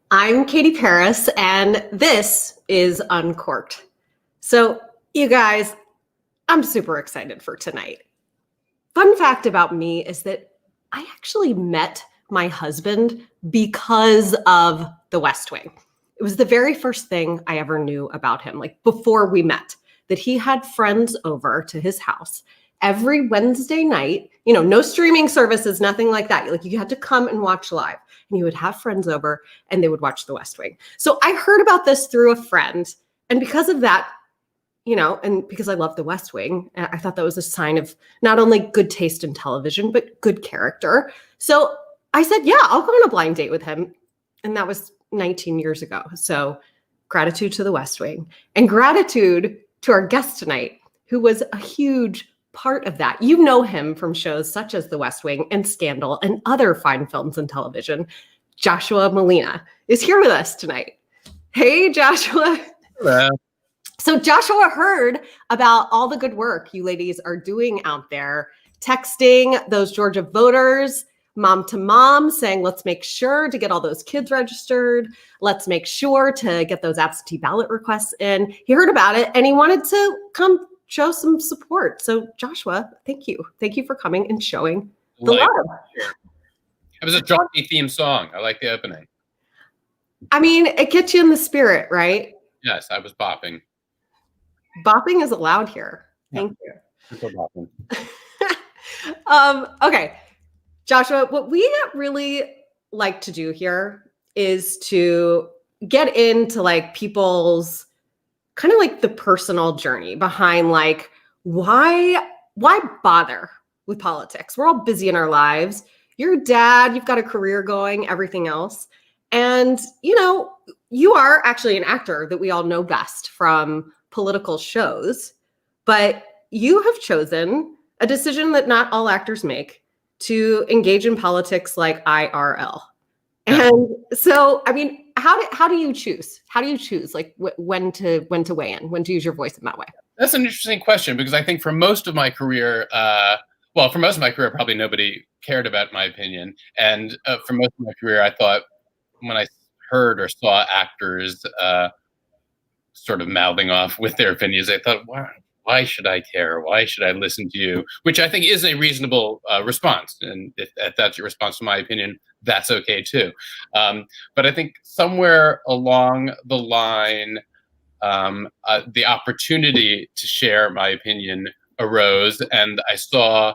I'm Katie Paris, and this is Uncorked. So, you guys, I'm super excited for tonight. Fun fact about me is that I actually met my husband because of The West Wing. It was the very first thing I ever knew about him, like before we met, that he had friends over to his house every Wednesday night. You know, no streaming services, nothing like that. Like, you had to come and watch live, and he would have friends over and they would watch The West Wing. So I heard about this through a friend. And because of that, you know, and because I love The West Wing, I thought that was a sign of not only good taste in television, but good character. So I said, yeah, I'll go on a blind date with him. And that was 19 years ago. So gratitude to The West Wing, and gratitude to our guest tonight, who was a huge part of that. You know him from shows such as The West Wing and Scandal and other fine films and television. Joshua Malina is here with us tonight. Hey, Joshua. Hello. So Joshua heard about all the good work you ladies are doing out there, texting those Georgia voters, mom to mom, saying, let's make sure to get all those kids registered. Let's make sure to get those absentee ballot requests in. He heard about it and he wanted to come show some support. So Joshua, thank you. Thank you for coming and showing the love. It was a jaunty theme song. I like the opening. I mean, it gets you in the spirit, right? Yes, I was bopping. Bopping is allowed here. Thank you. Okay, Joshua, what we really like to do here is to get into like people's kind of like the personal journey behind like why bother with politics? We're all busy in our lives. You're a dad, you've got a career going, everything else. And, you know, you are actually an actor that we all know best from political shows, but you have chosen a decision that not all actors make to engage in politics like IRL. And so, I mean, how do you choose? How do you choose like when to weigh in, when to use your voice in that way? That's an interesting question, because I think for most of my career, probably nobody cared about my opinion. And for most of my career, I thought when I heard or saw actors sort of mouthing off with their opinions, I thought, why should I care? Why should I listen to you? Which I think is a reasonable response. And if that's your response to my opinion, that's okay too. But I think somewhere along the line, the opportunity to share my opinion arose, and I saw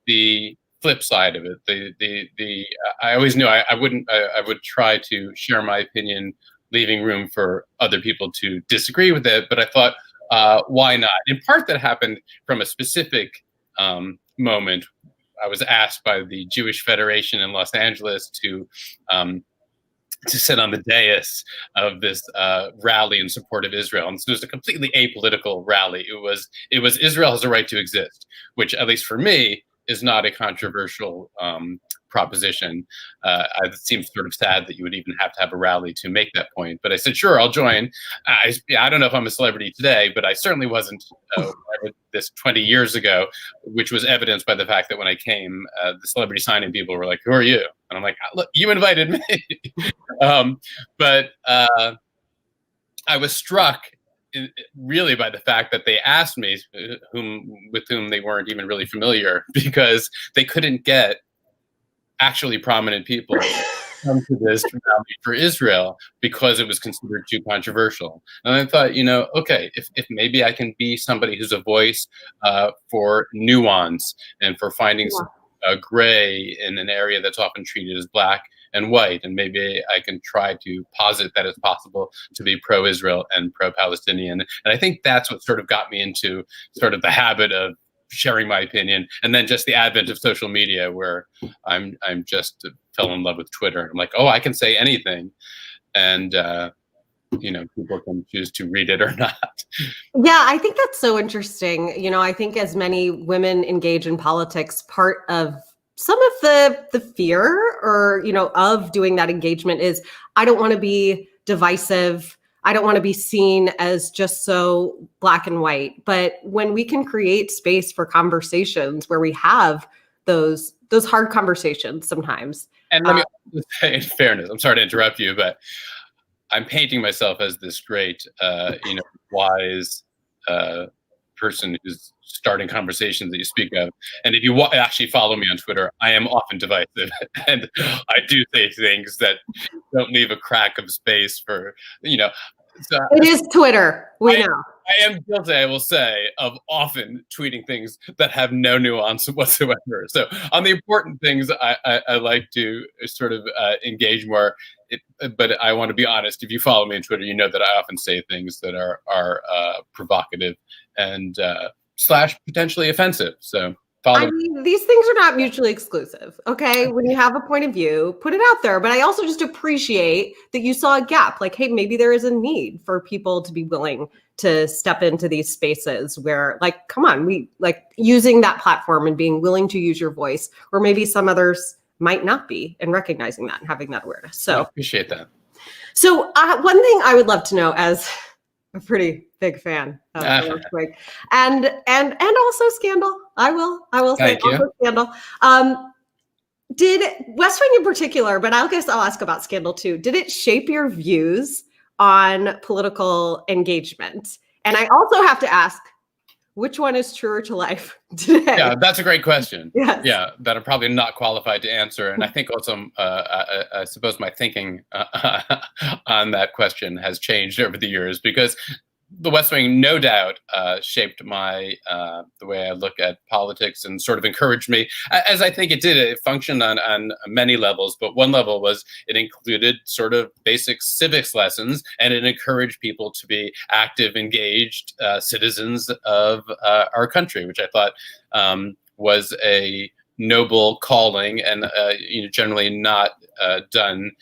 the flip side of it. I always knew I would try to share my opinion, leaving room for other people to disagree with it. But I thought, why not? In part, that happened from a specific moment. I was asked by the Jewish Federation in Los Angeles to sit on the dais of this rally in support of Israel. And so it was a completely apolitical rally. It was Israel has a right to exist, which, at least for me, is not a controversial proposition. It seems sort of sad that you would even have to have a rally to make that point. But I said, sure, I'll join. I don't know if I'm a celebrity today, but I certainly wasn't this 20 years ago, which was evidenced by the fact that when I came, the celebrity signing people were like, who are you? And I'm like, look, you invited me. But I was struck really by the fact that they asked me with whom they weren't even really familiar, because they couldn't get actually prominent people come to this rally for Israel because it was considered too controversial. And I thought, okay, if maybe I can be somebody who's a voice for nuance and for finding gray in an area that's often treated as black and white, and maybe I can try to posit that it's possible to be pro-Israel and pro-Palestinian. And I think that's what sort of got me into sort of the habit of sharing my opinion, and then just the advent of social media, where I'm just fell in love with Twitter. I'm like, oh, I can say anything, and people can choose to read it or not. Yeah, I think that's so interesting. I think as many women engage in politics, part of some of the fear or, of doing that engagement is, I don't want to be divisive. I don't want to be seen as just so black and white. But when we can create space for conversations where we have those hard conversations sometimes. And let me say, in fairness, I'm sorry to interrupt you, but I'm painting myself as this great, wise person who's starting conversations that you speak of. And if you actually follow me on Twitter, I am often divisive, and I do say things that don't leave a crack of space for, So it is Twitter. We know. I am guilty, I will say, of often tweeting things that have no nuance whatsoever. So on the important things, I like to sort of engage more. But I want to be honest. If you follow me on Twitter, you know that I often say things that are provocative and / potentially offensive. So these things are not mutually exclusive. Okay. When you have a point of view, put it out there. But I also just appreciate that you saw a gap. Like, hey, maybe there is a need for people to be willing to step into these spaces where, like, come on, we like using that platform and being willing to use your voice, or maybe some others might not be, and recognizing that and having that awareness. So I appreciate that. So one thing I would love to know, as a pretty big fan of Earthquake and also Scandal. I will say also Scandal. Did West Wing in particular, but I guess I'll ask about Scandal too. Did it shape your views on political engagement? And I also have to ask, which one is truer to life today? Yeah, that's a great question. Yes. Yeah, that I'm probably not qualified to answer. And I think also, I suppose my thinking on that question has changed over the years, because the West Wing, no doubt, shaped my the way I look at politics and sort of encouraged me, as I think it did. It functioned on many levels, but one level was it included sort of basic civics lessons, and it encouraged people to be active, engaged citizens of our country, which I thought was a noble calling, and generally not done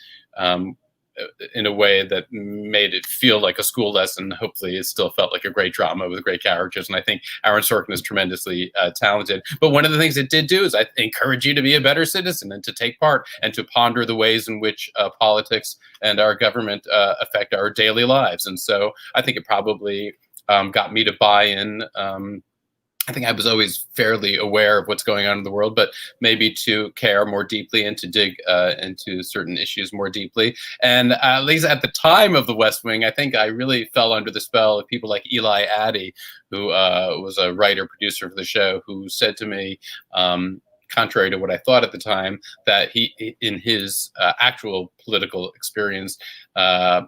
in a way that made it feel like a school lesson. Hopefully it still felt like a great drama with great characters. And I think Aaron Sorkin is tremendously talented. But one of the things it did do is I encourage you to be a better citizen and to take part and to ponder the ways in which politics and our government affect our daily lives. And so I think it probably got me to buy in. I think I was always fairly aware of what's going on in the world, but maybe to care more deeply and to dig into certain issues more deeply. And at least at the time of the West Wing, I think I really fell under the spell of people like Eli Addy, who was a writer, producer for the show, who said to me, contrary to what I thought at the time, that he, in his actual political experience,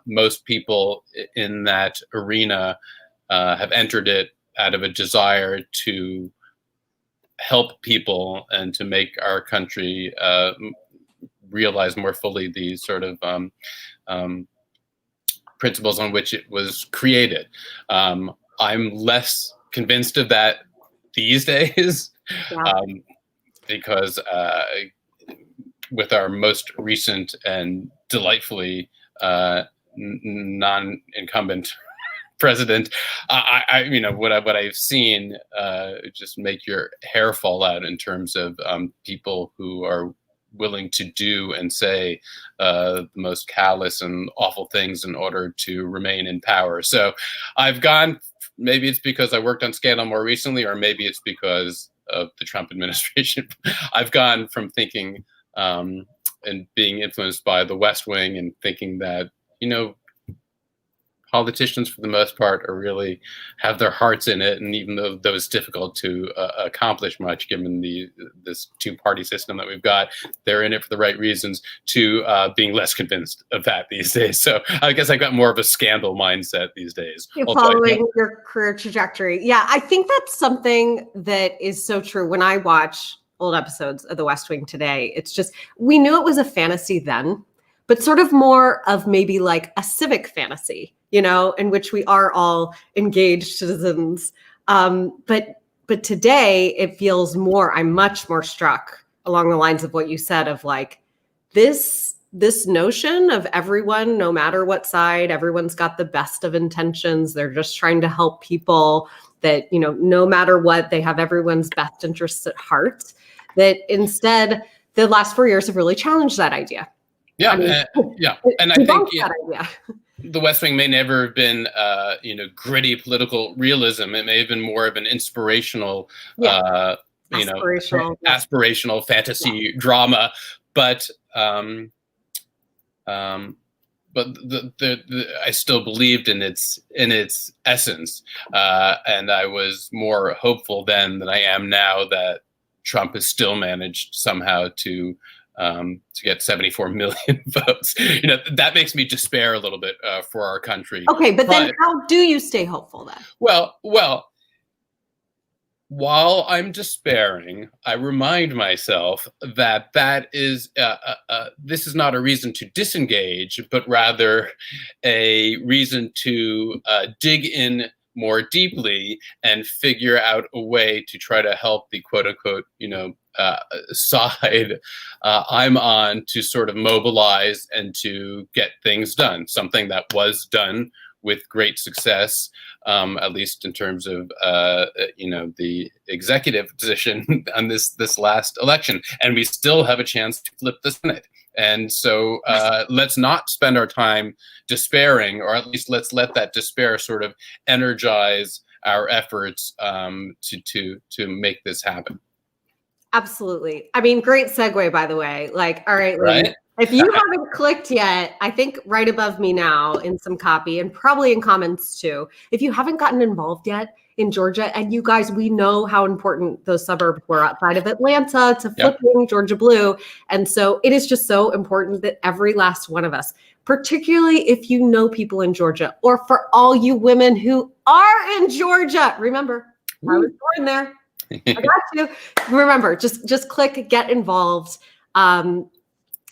most people in that arena have entered it out of a desire to help people and to make our country realize more fully the sort of principles on which it was created. I'm less convinced of that these days, because with our most recent and delightfully non-incumbent president, what I've seen just make your hair fall out in terms of people who are willing to do and say the most callous and awful things in order to remain in power. So I've gone, maybe it's because I worked on Scandal more recently, or maybe it's because of the Trump administration. I've gone from thinking and being influenced by the West Wing and thinking that, politicians, for the most part, are really have their hearts in it, and even though it's difficult to accomplish much, given this two-party system that we've got, they're in it for the right reasons. To being less convinced of that these days. So I guess I got more of a scandal mindset these days. You're following your career trajectory. Yeah, I think that's something that is so true. When I watch old episodes of The West Wing today, it's just, we knew it was a fantasy then, but sort of more of maybe like a civic fantasy, in which we are all engaged citizens. But today it feels more, I'm much more struck along the lines of what you said of like this notion of everyone, no matter what side, everyone's got the best of intentions. They're just trying to help people, that, no matter what, they have everyone's best interests at heart. That instead, the last 4 years have really challenged that idea. Yeah, and I think that idea. The West Wing may never have been, gritty political realism. It may have been more of an inspirational, aspirational fantasy drama. But I still believed in its essence, and I was more hopeful then than I am now that Trump has still managed somehow to get 74 million votes. That makes me despair a little bit for our country. Okay, but then how do you stay hopeful then? Well, while I'm despairing, I remind myself that is this is not a reason to disengage, but rather a reason to dig in more deeply and figure out a way to try to help the quote unquote, side I'm on, to sort of mobilize and to get things done. Something that was done with great success, at least in terms of the executive position on this last election, and we still have a chance to flip the Senate. And so let's not spend our time despairing, or at least let's let that despair sort of energize our efforts to make this happen. Absolutely. I mean, great segue, by the way. Like, all right, right? If you haven't clicked yet, I think right above me now in some copy, and probably in comments too, if you haven't gotten involved yet in Georgia, and you guys, we know how important those suburbs were outside of Atlanta to flipping Georgia blue. And so it is just so important that every last one of us, particularly if you know people in Georgia, or for all you women who are in Georgia, remember, I was born there. I got you. Remember, just click get involved.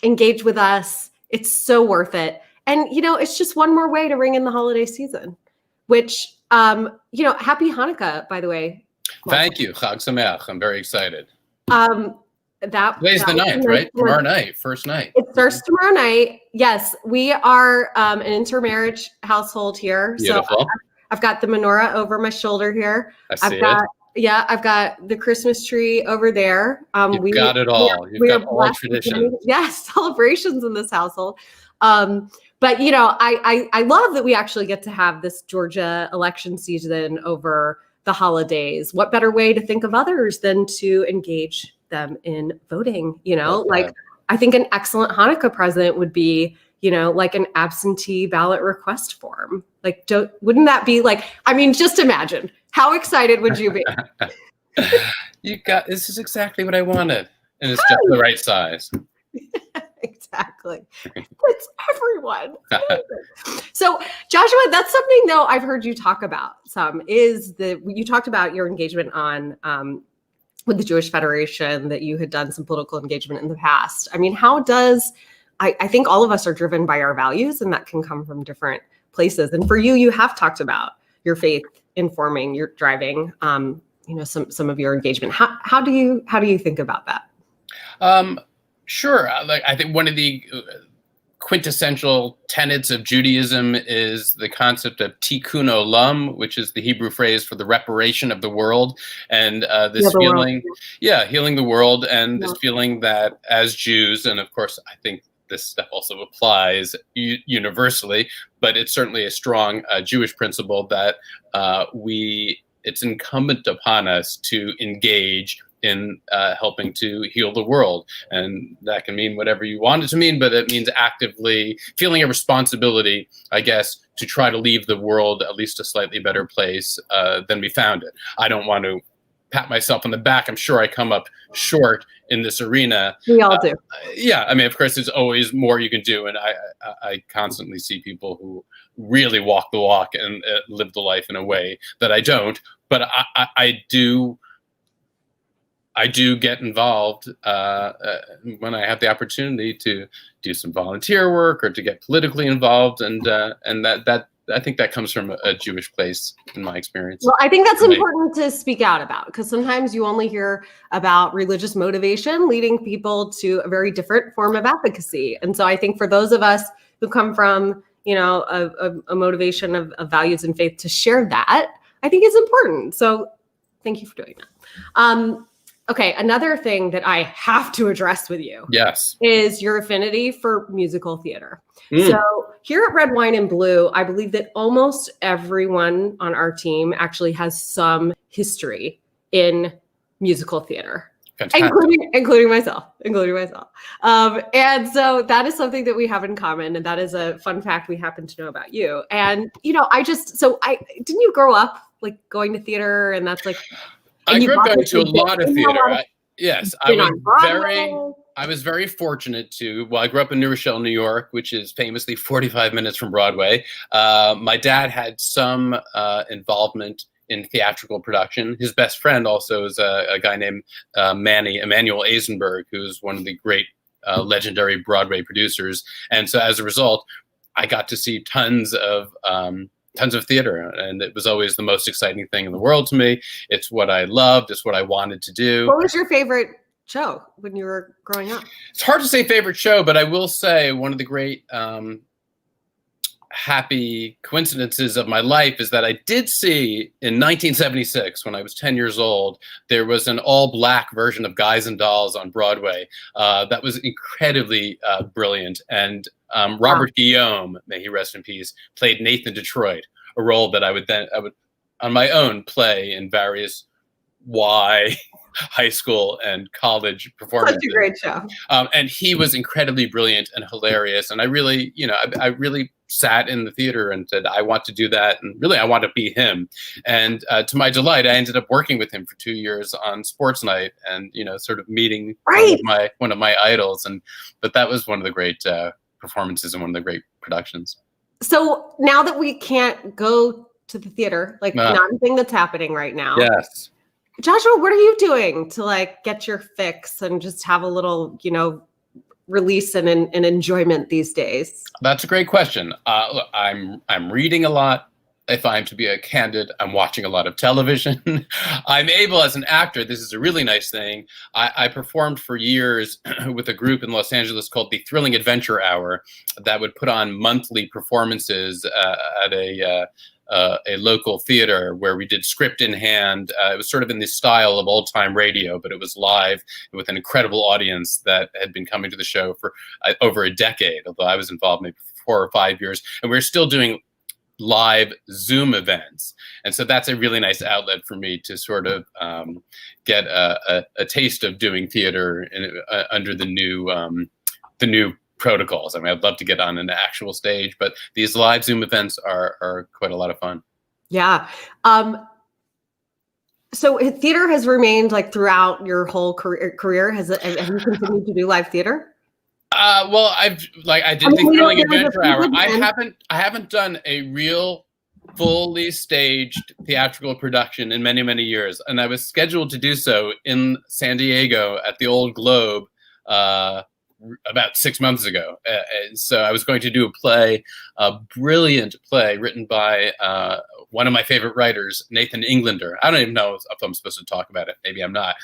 Engage with us. It's so worth it. And, it's just one more way to ring in the holiday season, which, happy Hanukkah, by the way. Thank you. Chag Sameach. I'm very excited. Today's the 9th, right? Tomorrow night, first night. It starts tomorrow night. Yes, we are an intermarriage household here. Beautiful. So I've got the menorah over my shoulder here. I've got the Christmas tree over there. You've got it all. You've got all traditions. Yes, celebrations in this household. But I love that we actually get to have this Georgia election season over the holidays. What better way to think of others than to engage them in voting? I think an excellent Hanukkah present would be, like an absentee ballot request form. Like, wouldn't that be like, just imagine, how excited would you be? This is exactly what I wanted. And it's just the right size. Exactly. It's everyone. So Joshua, that's something though I've heard you talk about some, is that you talked about your engagement on with the Jewish Federation, that you had done some political engagement in the past. How does, I think all of us are driven by our values, and that can come from different places. And for you, you have talked about your faith informing your driving, some of your engagement. How do you think about that? Sure. I think one of the quintessential tenets of Judaism is the concept of Tikkun Olam, which is the Hebrew phrase for the reparation of the world. And this feeling, healing the world, and this feeling that as Jews, and of course, I think this stuff also applies universally, but it's certainly a strong Jewish principle that it's incumbent upon us to engage in helping to heal the world. And that can mean whatever you want it to mean, but it means actively feeling a responsibility, I guess, to try to leave the world at least a slightly better place than we found it. I don't want to pat myself on the back. I'm sure I come up short in this arena. We all do. Yeah, I mean, of course, there's always more you can do, and I constantly see people who really walk the walk and live the life in a way that I don't. But I do get involved when I have the opportunity to do some volunteer work or to get politically involved, and that I think that comes from a Jewish place in my experience. Well, I think that's important to speak out about, because sometimes you only hear about religious motivation leading people to a very different form of advocacy. And so I think for those of us who come from, a motivation of values and faith, to share that, I think is important. So thank you for doing that. Okay, another thing that I have to address with you, yes, is your affinity for musical theater. So here at Red, Wine, and Blue, I believe that almost everyone on our team actually has some history in musical theater, including myself. And so that is something that we have in common, and that is a fun fact we happen to know about you. And didn't you grow up like going to theater, and that's like. I grew up going to a lot of theater. Yes, I was very fortunate to. Well, I grew up in New Rochelle, New York, which is famously 45 minutes from Broadway. My dad had some involvement in theatrical production. His best friend also is a guy named Emmanuel Eisenberg, who's one of the great legendary Broadway producers. And so as a result, I got to see tons of theater, and it was always the most exciting thing in the world to me. It's what I loved. It's what I wanted to do. What was your favorite show when you were growing up? It's hard to say favorite show, but I will say one of the great happy coincidences of my life is that I did see in 1976, when I was 10 years old, there was an all-black version of Guys and Dolls on Broadway that was incredibly brilliant. And Robert Guillaume, may he rest in peace, played Nathan Detroit, a role that I would on my own play in various high school and college performances. Such a great show. And he was incredibly brilliant and hilarious. And I really, I really sat in the theater and said, I want to do that. And really, I want to be him. And to my delight, I ended up working with him for 2 years on Sports Night and, sort of meeting one of my idols. But that was one of the great performances and one of the great productions. So now that we can't go to the theater, like nothing that's happening right now. Yes. Joshua, what are you doing to get your fix and just have a little, release and enjoyment these days? That's a great question. I'm reading a lot. If I'm to be a candid, I'm watching a lot of television. I'm able, as an actor, this is a really nice thing. I performed for years with a group in Los Angeles called the Thrilling Adventure Hour that would put on monthly performances at a local theater where we did script in hand. It was sort of in the style of old time radio, but it was live with an incredible audience that had been coming to the show for over a decade, although I was involved maybe for 4 or 5 years. And we're still doing live Zoom events. And so that's a really nice outlet for me to sort of get a taste of doing theater under the new protocols. I mean, I'd love to get on an actual stage, but these live Zoom events are quite a lot of fun. Yeah. So theater has remained throughout your whole career. Have you continued to do live theater? Well, I did the Thrilling Adventure Hour. I haven't done a real fully staged theatrical production in many, many years. And I was scheduled to do so in San Diego at the Old Globe about 6 months ago. So I was going to do a play, a brilliant play written by one of my favorite writers, Nathan Englander. I don't even know if I'm supposed to talk about it. Maybe I'm not.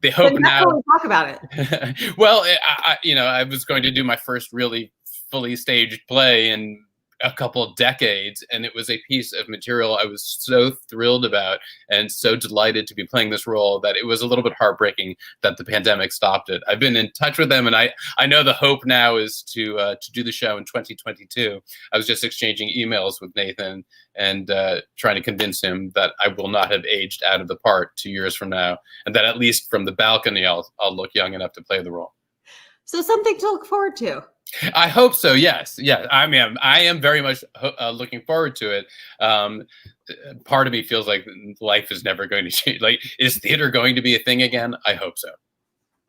They hope now. Talk about it. Well, I was going to do my first really fully staged play in a couple of decades, and it was a piece of material I was so thrilled about and so delighted to be playing this role that it was a little bit heartbreaking that the pandemic stopped it. I've been in touch with them, and I know the hope now is to do the show in 2022. I was just exchanging emails with Nathan and trying to convince him that I will not have aged out of the part 2 years from now, and that at least from the balcony I'll look young enough to play the role. So something to look forward to. I hope so. Yes. Yeah. I mean, I am very much looking forward to it. Part of me feels like life is never going to change. Like, is theater going to be a thing again? I hope so.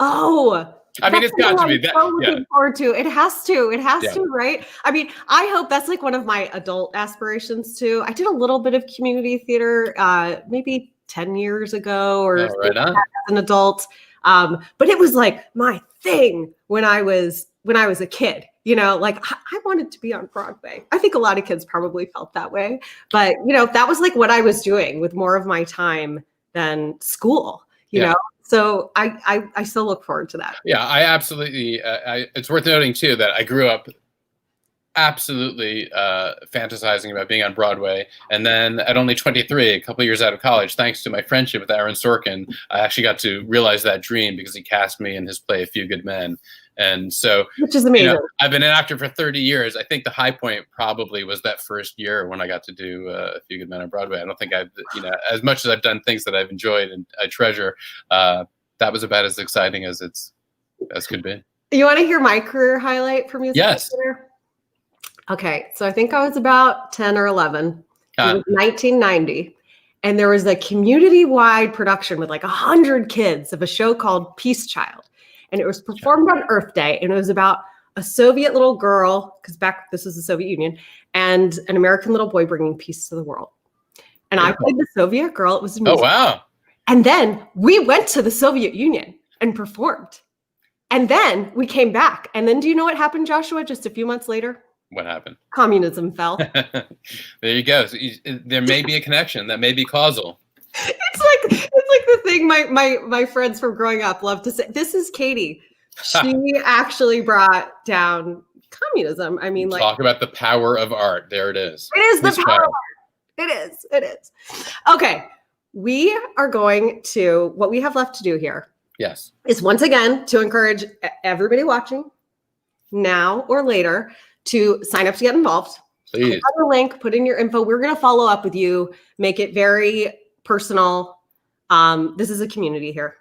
Oh, I mean, it's got to be that. So looking forward to. It has to. It has Yeah. to, right? I mean, I hope that's like one of my adult aspirations too. I did a little bit of community theater, maybe 10 years ago or Right on. as an adult. But it was like my thing when I was a kid, you know, like I wanted to be on Broadway. I think a lot of kids probably felt that way, but you know, that was like what I was doing with more of my time than school, you know? So I still look forward to that. Yeah, I absolutely, it's worth noting too, that I grew up absolutely fantasizing about being on Broadway. And then at only 23, a couple of years out of college, thanks to my friendship with Aaron Sorkin, I actually got to realize that dream because he cast me in his play, A Few Good Men. And so, which is amazing. You know, I've been an actor for 30 years. I think the high point probably was that first year when I got to do A Few Good Men on Broadway. I don't think I've, you know, as much as I've done things that I've enjoyed and I treasure, that was about as exciting as could be. You want to hear my career highlight for music? Yes. Theater? Okay, so I think I was about 10 or 11. It was 1990. And there was a community-wide production with like 100 kids of a show called Peace Child. And it was performed on Earth Day. And it was about a Soviet little girl, because this was the Soviet Union, and an American little boy bringing peace to the world. And I played the Soviet girl. It was amazing. Oh, wow. And then we went to the Soviet Union and performed. And then we came back. And then do you know what happened, Joshua, just a few months later? What happened? Communism fell. There you go. So there may be a connection that may be causal. It's like the thing my friends from growing up love to say. This is Katie. She actually brought down communism. I mean, like, talk about the power of art. There it is. It is the power of art. It is. Okay. We are going to, what we have left to do here. Yes. Is once again to encourage everybody watching now or later to sign up to get involved. Please. Put on the link, put in your info. We're going to follow up with you, make it very personal. This is a community here.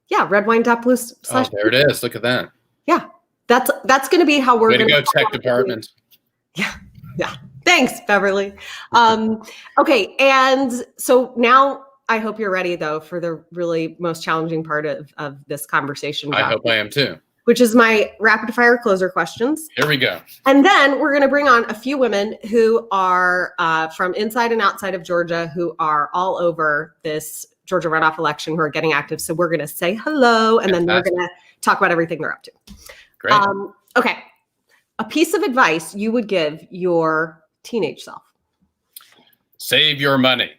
Yeah, redwine.blue/ Oh, there it is. Look at that. Yeah, that's going to be how we're going to go tech department. Yeah. Thanks, Beverly. Okay, and so now I hope you're ready, though, for the really most challenging part of this conversation. I hope I am too. Which is my rapid fire closer questions. Here we go. And then we're going to bring on a few women who are from inside and outside of Georgia, who are all over this Georgia runoff election, who are getting active. So we're going to say hello, and then we're going to talk about everything they're up to. Great. Okay. A piece of advice you would give your teenage self. Save your money.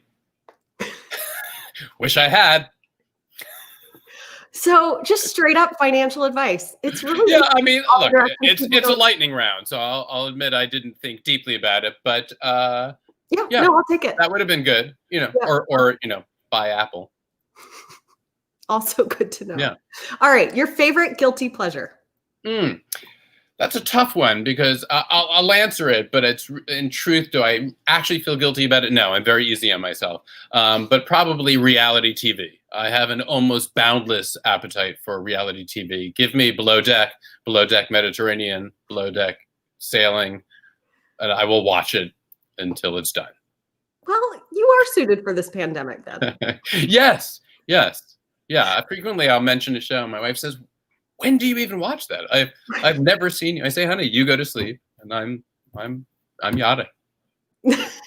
Wish I had. So just straight up financial advice. It's really I mean, look, it's a lightning round, so I'll admit I didn't think deeply about it, but no, I'll take it. That would have been good, or buy Apple. Also good to know. Yeah. All right, your favorite guilty pleasure. That's a tough one because I'll answer it, but it's in truth, do I actually feel guilty about it? No, I'm very easy on myself. But probably reality TV. I have an almost boundless appetite for reality TV. Give me Below Deck Mediterranean, Below Deck sailing, and I will watch it until it's done. Well, you are suited for this pandemic then. Yes. Yeah, frequently I'll mention a show and my wife says, when do you even watch that? I've never seen you. I say, honey, you go to sleep, and I'm yachting. Nice.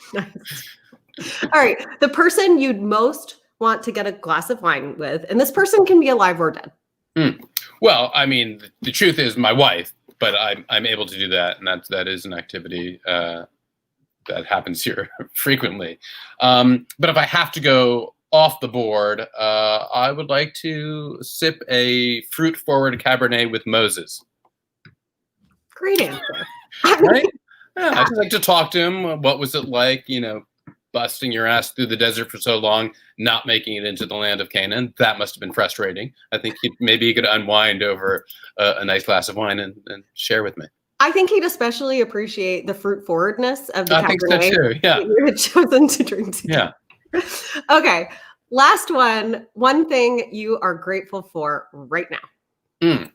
All right, the person you'd most want to get a glass of wine with, and this person can be alive or dead. Well, I mean, the truth is my wife, but I'm able to do that, and that is an activity that happens here frequently. But if I have to go off the board, I would like to sip a fruit-forward Cabernet with Moses. Great answer. Right? I just like to talk to him. What was it like, busting your ass through the desert for so long, not making it into the land of Canaan? That must have been frustrating. I think maybe he could unwind over a nice glass of wine and share with me. I think he'd especially appreciate the fruit forwardness of the Cabernet. I think so too. Yeah, you had chosen to drink together. Yeah. Okay, last one. One thing you are grateful for right now.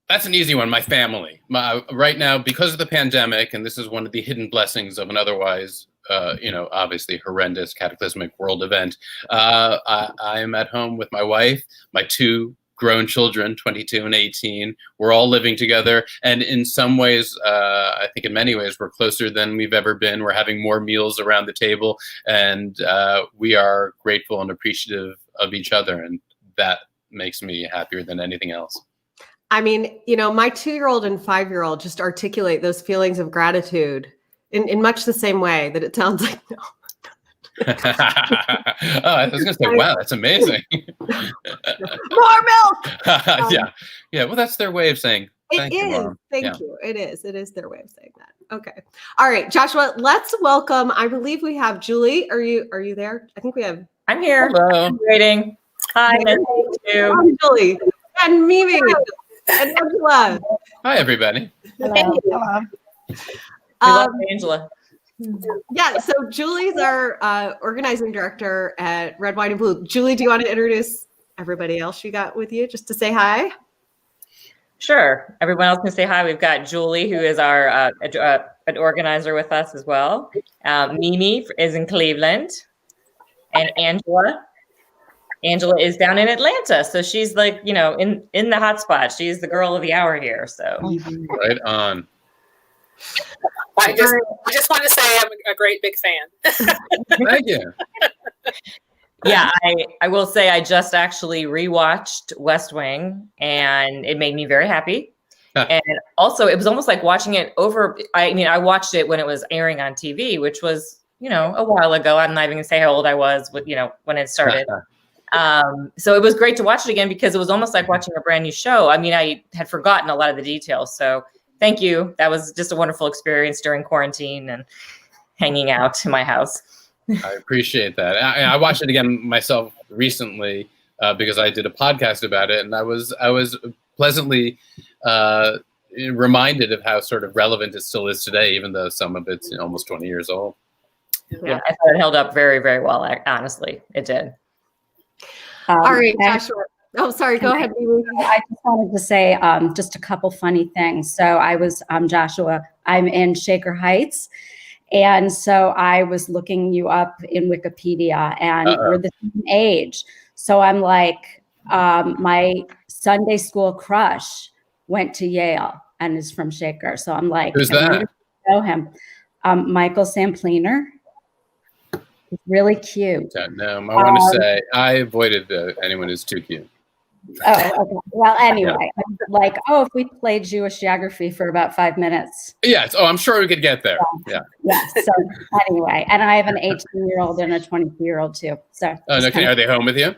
That's an easy one. My family. Right now, because of the pandemic, and this is one of the hidden blessings of an otherwise, obviously horrendous, cataclysmic world event. I am at home with my wife, my two grown children, 22 and 18. We're all living together, and in some ways, I think in many ways, we're closer than we've ever been. We're having more meals around the table, and we are grateful and appreciative of each other, and that makes me happier than anything else. I mean, my 2-year-old and 5-year-old just articulate those feelings of gratitude in much the same way that it sounds like, no. I was going to say, wow, that's amazing. More milk! Yeah. Well, that's their way of saying thank you, Mom. Thank you. It is their way of saying that. Okay. All right, Joshua, let's welcome, I believe we have Julie. Are you there? I think we have. I'm here. Hello. I'm waiting. Hi, nice to meet you. I'm Julie. And Mimi. And Angela. Hi, everybody. Hello. We love Angela. Yeah, so Julie's our organizing director at Red, White, and Blue. Julie, do you want to introduce everybody else you got with you just to say hi? Sure. Everyone else can say hi. We've got Julie, who is our an organizer with us as well. Mimi is in Cleveland. And Angela is down in Atlanta. So she's like, in the hot spot. She's the girl of the hour here. So Right on. I just want to say I'm a great big fan. Thank you. Yeah, I will say I just actually rewatched West Wing, and it made me very happy. And also, it was almost like watching it over. I watched it when it was airing on TV, which was, a while ago. I'm not even gonna say how old I was, when it started. So it was great to watch it again because it was almost like watching a brand new show. I had forgotten a lot of the details. So thank you. That was just a wonderful experience during quarantine and hanging out in my house. I appreciate that. I watched it again myself recently because I did a podcast about it, and I was pleasantly reminded of how sort of relevant it still is today, even though some of it's almost 20 years old. Yeah, I thought it held up very, very well. Honestly, it did. All right, Joshua. Oh, sorry. Go ahead. I just wanted to say just a couple funny things. So I'm Joshua. I'm in Shaker Heights. And so I was looking you up in Wikipedia, and we're the same age. So I'm like, my Sunday school crush went to Yale and is from Shaker. So I'm like, who's that? Know him. Michael Sampliner. He's really cute. No, I want to say I avoided anyone who's too cute. Oh, okay. Well, anyway, I'm like, if we played Jewish geography for about 5 minutes. Yes. Oh, I'm sure we could get there. Yeah. So anyway, and I have an 18-year-old and a 22-year-old too. So. Oh, no, are they home with you?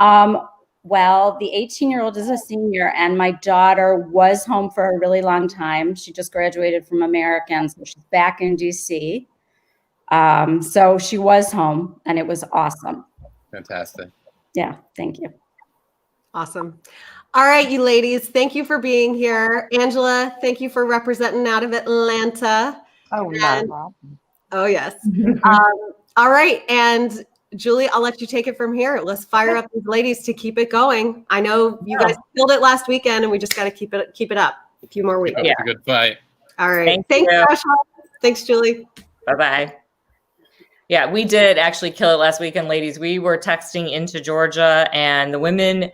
Well, the 18-year-old is a senior, and my daughter was home for a really long time. She just graduated from American, so she's back in DC. So she was home, and it was awesome. Fantastic. Yeah. Thank you. Awesome. All right, you ladies, thank you for being here. Angela, thank you for representing out of Atlanta. Oh, no. Oh, yes. All right. And Julie, I'll let you take it from here. Let's fire up these ladies to keep it going. I know you guys killed it last weekend, and we just got to keep it up a few more weeks. Yeah. Good fight. All right. Thanks, Joshua. Thanks, Julie. Bye-bye. Yeah, we did actually kill it last weekend, ladies. We were texting into Georgia, and the women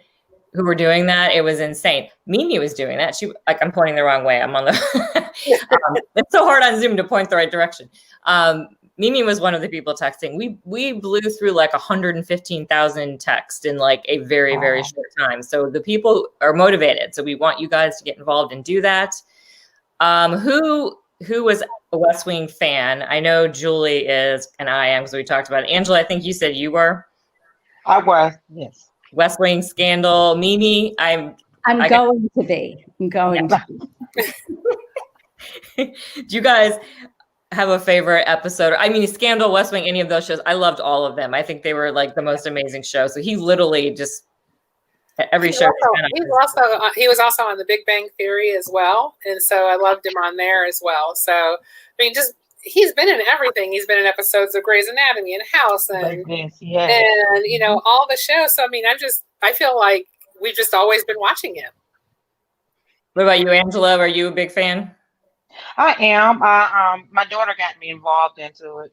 who were doing that, it was insane. Mimi was doing that. I'm pointing the wrong way. I'm on the. It's so hard on Zoom to point the right direction. Mimi was one of the people texting. We blew through like 115,000 texts in like a very, very short time. So the people are motivated. So we want you guys to get involved and do that. Who was a West Wing fan? I know Julie is, and I am, because we talked about it. Angela, I think you said you were. I was, yes. West Wing scandal. Mimi, I'm going to be. I'm going to be. Do you guys have a favorite episode? I mean, Scandal, West Wing, any of those shows? I loved all of them. I think they were like the most amazing shows. So he literally just every show. He was also on The Big Bang Theory as well, and so I loved him on there as well. So I mean, just he's been in everything. He's been in episodes of Grey's Anatomy and House, and you know, all the shows. So I mean, I feel like we've just always been watching him. What about you, Angela? Are you a big fan? I am. My daughter got me involved into it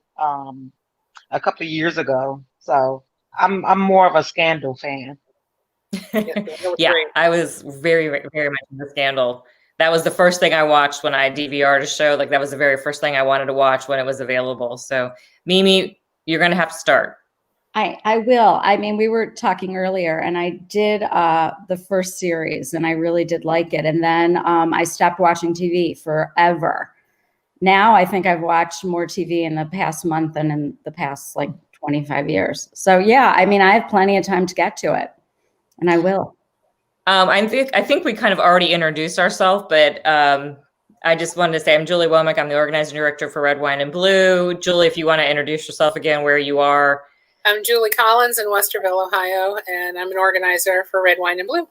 a couple of years ago, so I'm more of a Scandal fan. Yeah, I was very, very much into Scandal. That was the first thing I watched when I DVR'd a show. Like that was the very first thing I wanted to watch when it was available. So Mimi, you're going to have to start. I will. I mean, we were talking earlier and I did the first series and I really did like it. And then I stopped watching TV forever. Now I think I've watched more TV in the past month than in the past like 25 years. So yeah, I mean, I have plenty of time to get to it and I will. I think we kind of already introduced ourselves, but I just wanted to say I'm Julie Womack. I'm the organizing director for Red, Wine, and Blue. Julie, if you want to introduce yourself again, where you are. I'm Julie Collins in Westerville, Ohio, and I'm an organizer for Red, Wine, and Blue.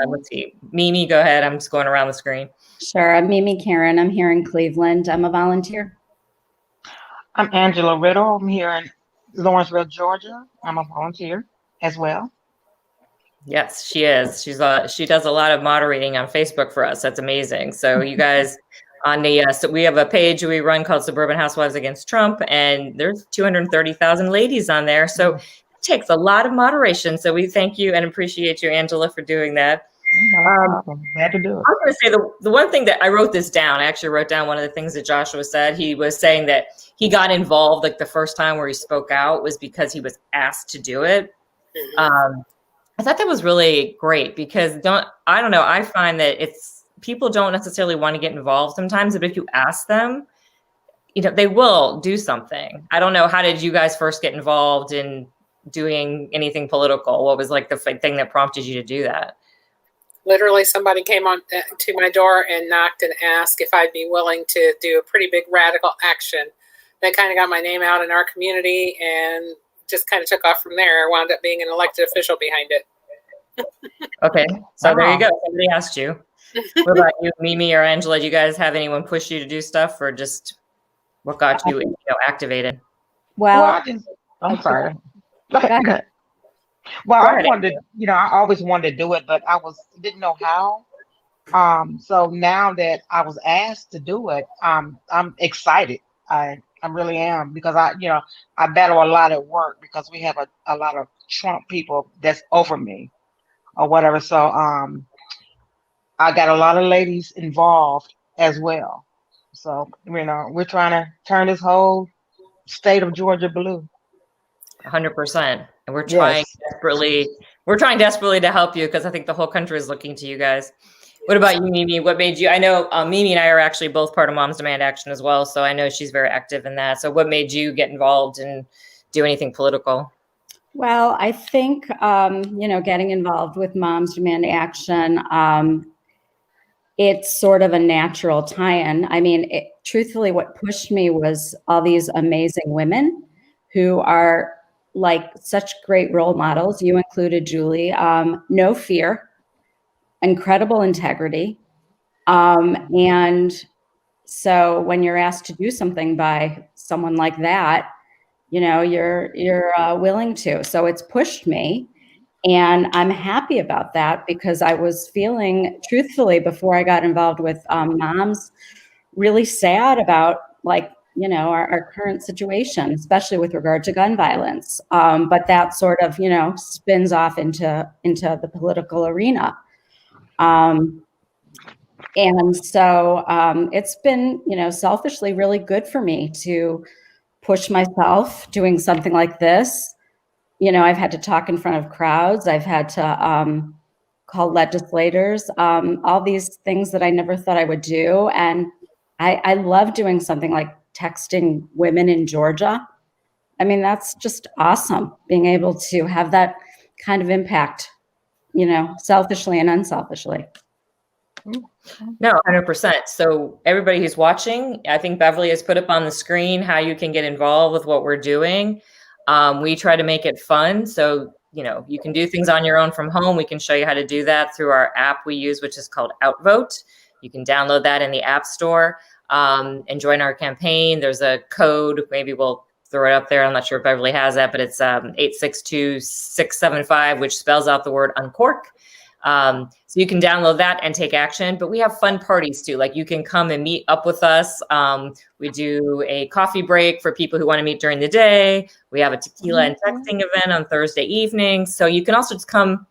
Let's see. Mimi, go ahead. I'm just going around the screen. Sure. I'm Mimi Karen. I'm here in Cleveland. I'm a volunteer. I'm Angela Riddle. I'm here in Lawrenceville, Georgia. I'm a volunteer as well. Yes, she is. She does a lot of moderating on Facebook for us. That's amazing. So you guys on the so we have a page we run called Suburban Housewives Against Trump, and there's 230,000 ladies on there. So it takes a lot of moderation. So we thank you and appreciate you, Angela, for doing that. Glad to do it. I'm going to say the one thing that I wrote this down. I actually wrote down one of the things that Joshua said. He was saying that he got involved like the first time where he spoke out was because he was asked to do it. I thought that was really great because I don't know. I find that people don't necessarily want to get involved sometimes, but if you ask them, you know, they will do something. I don't know. How did you guys first get involved in doing anything political? What was like the thing that prompted you to do that? Literally, somebody came on to my door and knocked and asked if I'd be willing to do a pretty big radical action. That kind of got my name out in our community and just kind of took off from there. I wound up being an elected official behind it. Okay, so there you go. Somebody asked you. What about you, Mimi or Angela? Do you guys have anyone push you to do stuff, or just what got you, activated? Well, I'm sorry. Go ahead. Well, I wanted to, I always wanted to do it, but didn't know how. So now that I was asked to do it, I'm excited. I really am, because I battle a lot at work because we have a lot of Trump people that's over me or whatever. So I got a lot of ladies involved as well. So, we're trying to turn this whole state of Georgia blue. 100%. And we're trying desperately to help you, because I think the whole country is looking to you guys. What about you, Mimi? What made you? I know Mimi and I are actually both part of Moms Demand Action as well, so I know she's very active in that. So what made you get involved and do anything political? Well, I think, getting involved with Moms Demand Action, it's sort of a natural tie-in. I mean, truthfully, what pushed me was all these amazing women who are like such great role models. You included, Julie. No fear. Incredible integrity. And so when you're asked to do something by someone like that, you're willing to. So it's pushed me, and I'm happy about that, because I was feeling, truthfully, before I got involved with moms, really sad about our current situation, especially with regard to gun violence. But that sort of, spins off into the political arena. And so it's been, selfishly really good for me to push myself doing something like this. I've had to talk in front of crowds. I've had to call legislators, all these things that I never thought I would do. And I love doing something like texting women in Georgia. I mean, that's just awesome, being able to have that kind of impact, selfishly and unselfishly. No, 100%. So everybody who's watching, I think Beverly has put up on the screen how you can get involved with what we're doing. We try to make it fun. So, you can do things on your own from home. We can show you how to do that through our app we use, which is called Outvote. You can download that in the App Store and join our campaign. There's a code. Maybe we'll throw it up there. I'm not sure if Beverly has that, but it's 862-675, which spells out the word uncork. So you can download that and take action, but we have fun parties too. Like you can come and meet up with us. We do a coffee break for people who want to meet during the day. We have a tequila and texting event on Thursday evening. So you can also just come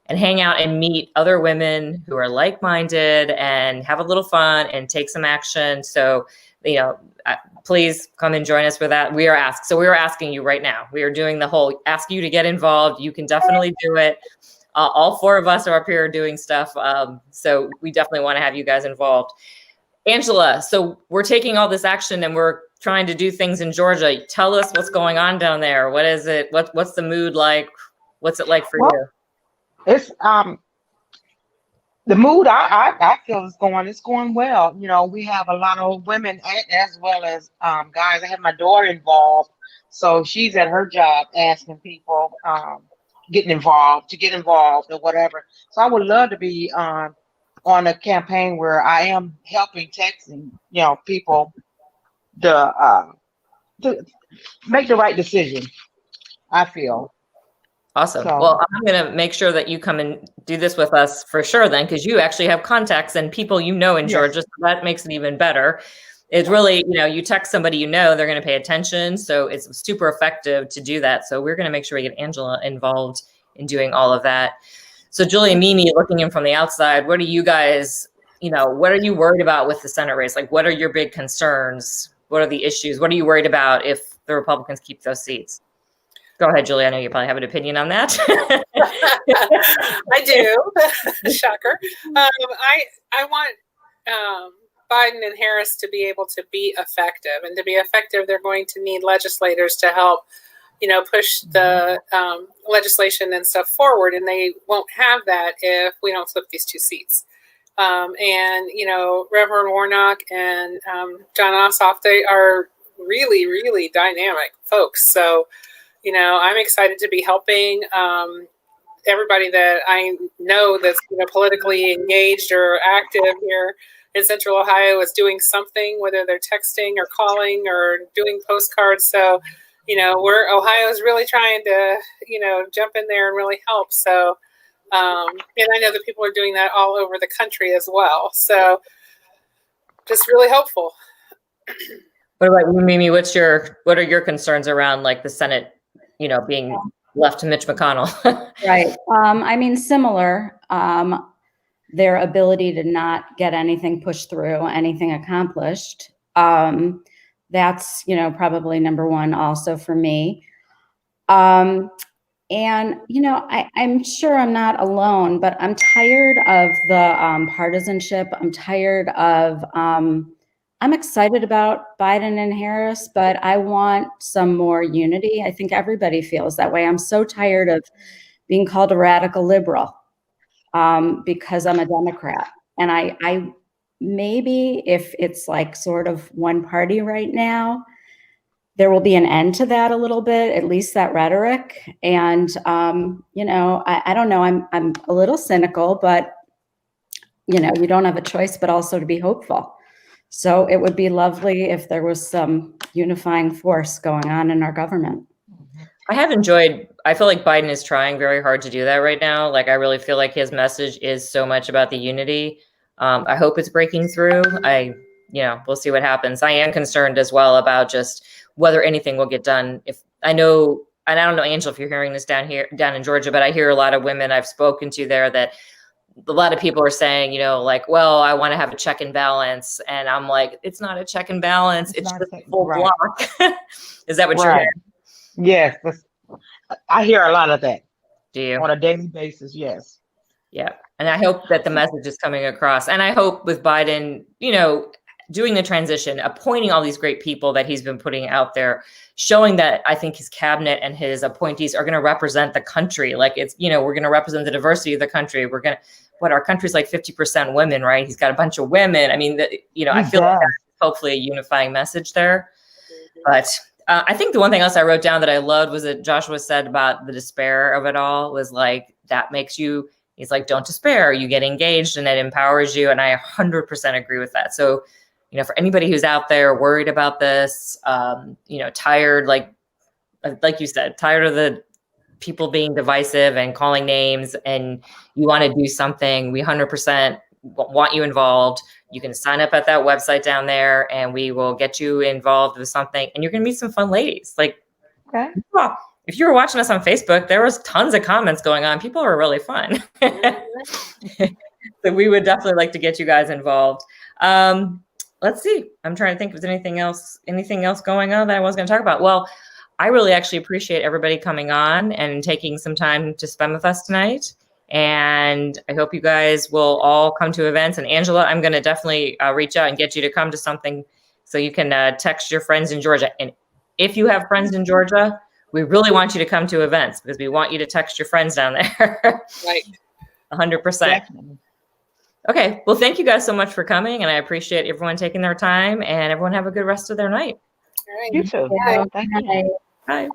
and hang out and meet other women who are like-minded and have a little fun and take some action. So, please come and join us for that. We are asking you right now. We are doing the whole ask you to get involved. You can definitely do it. All four of us are up here doing stuff. So we definitely want to have you guys involved. Angela, so we're taking all this action and we're trying to do things in Georgia. Tell us what's going on down there. What is it? What's the mood like? What's it like for you? It's the mood I feel it's going well. We have a lot of women as well as guys. I have my daughter involved, so she's at her job asking people to get involved or whatever. So I would love to be on a campaign where I am helping texting people to make the right decision. I feel. Awesome. So, well, I'm going to make sure that you come and do this with us for sure then, because you actually have contacts and people in Georgia. So that makes it even better. It's really, you text somebody they're going to pay attention. So it's super effective to do that. So we're going to make sure we get Angela involved in doing all of that. So Julie and Mimi, looking in from the outside, what are you guys, what are you worried about with the Senate race? Like, what are your big concerns? What are the issues? What are you worried about if the Republicans keep those seats? Go ahead, Julie. I know you probably have an opinion on that. I do. Shocker. I want Biden and Harris to be able to be effective. And to be effective, they're going to need legislators to help, push the legislation and stuff forward. And they won't have that if we don't flip these two seats. And Reverend Warnock and John Ossoff, they are really, really dynamic folks. So, I'm excited to be helping everybody that I know that's politically engaged or active here in Central Ohio is doing something, whether they're texting or calling or doing postcards. So, Ohio's really trying to, jump in there and really help. So, and I know that people are doing that all over the country as well. So, just really hopeful. What about you, Mimi? What are your concerns around like the Senate, being left to Mitch McConnell? Right. Similar. Their ability to not get anything pushed through, anything accomplished. That's, probably number one also for me. And, I'm sure I'm not alone, but I'm tired of the partisanship. I'm tired of, I'm excited about Biden and Harris, but I want some more unity. I think everybody feels that way. I'm so tired of being called a radical liberal because I'm a Democrat. And I maybe if it's like sort of one party right now, there will be an end to that a little bit, at least that rhetoric. And, I don't know, I'm a little cynical, but, you don't have a choice, but also to be hopeful. So it would be lovely if there was some unifying force going on in our government. I feel like Biden is trying very hard to do that right now. Like, I really feel like his message is so much about the unity. I hope it's breaking through. We'll see what happens. I am concerned as well about just whether anything will get done. I don't know, Angela, if you're hearing this down in Georgia, but I hear a lot of women I've spoken to there that a lot of people are saying, well, I want to have a check and balance. And I'm like, it's not a check and balance. It's just a full block. Is that what you're hearing? Yes. I hear a lot of that. Do you? On a daily basis, yes. Yeah. And I hope that the message is coming across. And I hope with Biden, doing the transition, appointing all these great people that he's been putting out there, showing that I think his cabinet and his appointees are going to represent the country. Like we're going to represent the diversity of the country. We're going to our country's like 50% women, right? He's got a bunch of women. I mean, I feel like that's hopefully a unifying message there. But I think the one thing else I wrote down that I loved was that Joshua said about the despair of it all was like, that makes you, he's like, don't despair, you get engaged and it empowers you. And I 100% agree with that. So, for anybody who's out there worried about this, tired, like you said, tired of the people being divisive and calling names, and you want to do something, we 100% want you involved. You can sign up at that website down there and we will get you involved with something, and you're going to meet some fun ladies. Like, okay. Well, if you were watching us on Facebook, there was tons of comments going on. People were really fun. So we would definitely like to get you guys involved. Let's see. I'm trying to think if there's anything else going on that I was going to talk about. Well, I really actually appreciate everybody coming on and taking some time to spend with us tonight. And I hope you guys will all come to events. And Angela, I'm going to definitely reach out and get you to come to something so you can text your friends in Georgia. And if you have friends in Georgia, we really want you to come to events because we want you to text your friends down there. Right. 100%. Definitely. Okay. Well, thank you guys so much for coming. And I appreciate everyone taking their time, and everyone have a good rest of their night. All right. You too. Yeah. Thank you. Bye.